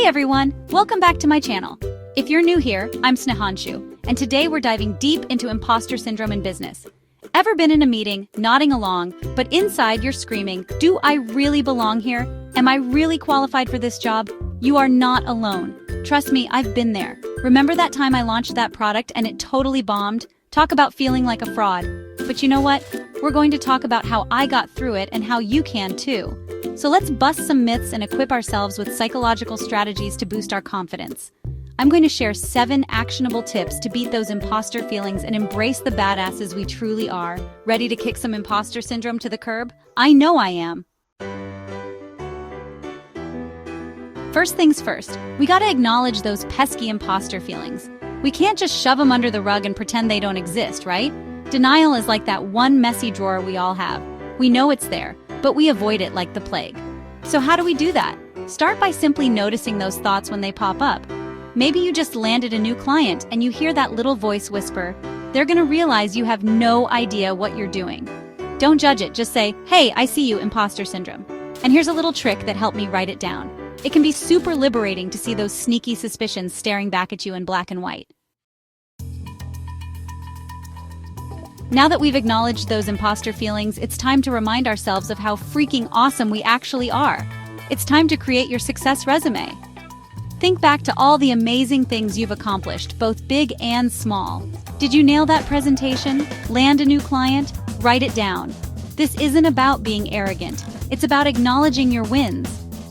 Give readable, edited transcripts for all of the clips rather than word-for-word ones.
Hey everyone, welcome back to my channel. If you're new here, I'm Snehanshu, and today we're diving deep into imposter syndrome in business. Ever been in a meeting, nodding along, but inside you're screaming, do I really belong here? Am I really qualified for this job? You are not alone. Trust me, I've been there. Remember that time I launched that product and it totally bombed? Talk about feeling like a fraud. But you know what? We're going to talk about how I got through it and how you can too. So let's bust some myths and equip ourselves with psychological strategies to boost our confidence. I'm going to share 7 actionable tips to beat those imposter feelings and embrace the badasses we truly are. Ready to kick some imposter syndrome to the curb? I know I am. First things first, we gotta acknowledge those pesky imposter feelings. We can't just shove them under the rug and pretend they don't exist, right? Denial is like that one messy drawer we all have. We know it's there, but we avoid it like the plague. So how do we do that? Start by simply noticing those thoughts when they pop up. Maybe you just landed a new client and you hear that little voice whisper. They're gonna realize you have no idea what you're doing. Don't judge it, just say, hey, I see you, imposter syndrome. And here's a little trick that helped me write it down. It can be super liberating to see those sneaky suspicions staring back at you in black and white. Now that we've acknowledged those imposter feelings, it's time to remind ourselves of how freaking awesome we actually are. It's time to create your success resume. Think back to all the amazing things you've accomplished, both big and small. Did you nail that presentation? Land a new client? Write it down. This isn't about being arrogant. It's about acknowledging your wins.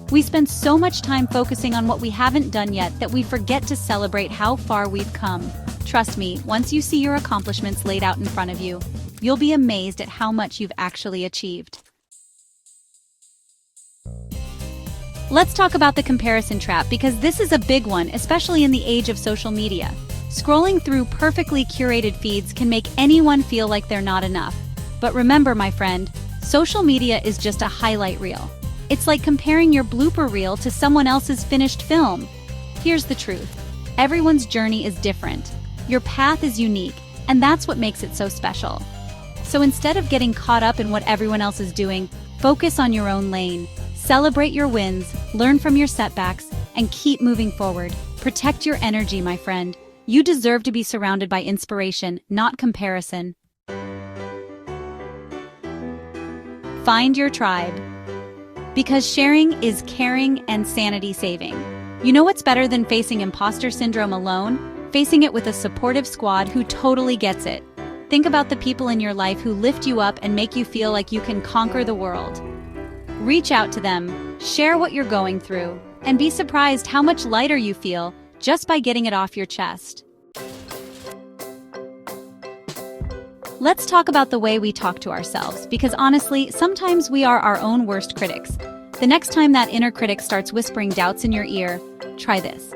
We spend so much time focusing on what we haven't done yet that we forget to celebrate how far we've come. Trust me, once you see your accomplishments laid out in front of you, you'll be amazed at how much you've actually achieved. Let's talk about the comparison trap, because this is a big one, especially in the age of social media. Scrolling through perfectly curated feeds can make anyone feel like they're not enough. But remember, my friend, social media is just a highlight reel. It's like comparing your blooper reel to someone else's finished film. Here's the truth. Everyone's journey is different. Your path is unique, and that's what makes it so special. So instead of getting caught up in what everyone else is doing, focus on your own lane. Celebrate your wins, learn from your setbacks, and keep moving forward. Protect your energy, my friend. You deserve to be surrounded by inspiration, not comparison. Find your tribe. Because sharing is caring and sanity-saving. You know what's better than facing imposter syndrome alone? Facing it with a supportive squad who totally gets it. Think about the people in your life who lift you up and make you feel like you can conquer the world. Reach out to them, share what you're going through, and be surprised how much lighter you feel just by getting it off your chest. Let's talk about the way we talk to ourselves, because honestly, sometimes we are our own worst critics. The next time that inner critic starts whispering doubts in your ear, try this.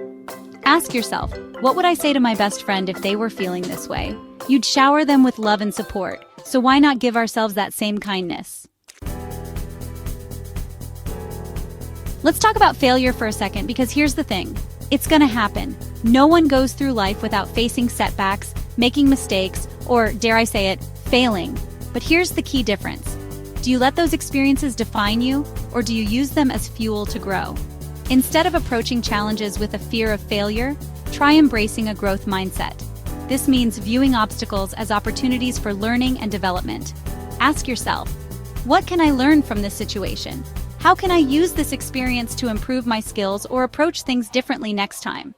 Ask yourself, what would I say to my best friend if they were feeling this way? You'd shower them with love and support, so why not give ourselves that same kindness? Let's talk about failure for a second, because here's the thing. It's gonna happen. No one goes through life without facing setbacks, making mistakes, or, dare I say it, failing. But here's the key difference. Do you let those experiences define you, or do you use them as fuel to grow? Instead of approaching challenges with a fear of failure, try embracing a growth mindset. This means viewing obstacles as opportunities for learning and development. Ask yourself, what can I learn from this situation? How can I use this experience to improve my skills or approach things differently next time?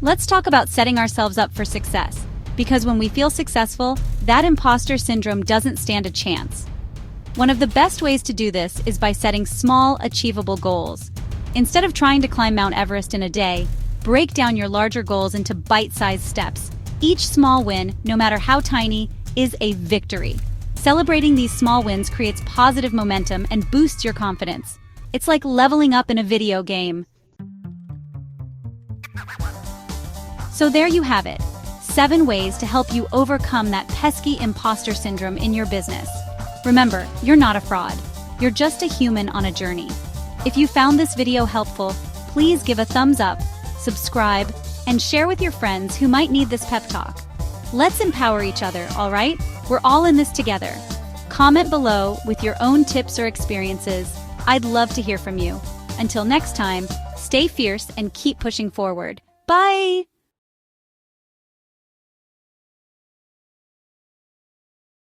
Let's talk about setting ourselves up for success, because when we feel successful, that imposter syndrome doesn't stand a chance. One of the best ways to do this is by setting small, achievable goals. Instead of trying to climb Mount Everest in a day, break down your larger goals into bite-sized steps. Each small win, no matter how tiny, is a victory. Celebrating these small wins creates positive momentum and boosts your confidence. It's like leveling up in a video game. So there you have it, 7 ways to help you overcome that pesky imposter syndrome in your business. Remember, you're not a fraud. You're just a human on a journey. If you found this video helpful, please give a thumbs up, subscribe, and share with your friends who might need this pep talk. Let's empower each other, all right? We're all in this together. Comment below with your own tips or experiences. I'd love to hear from you. Until next time, stay fierce and keep pushing forward. Bye!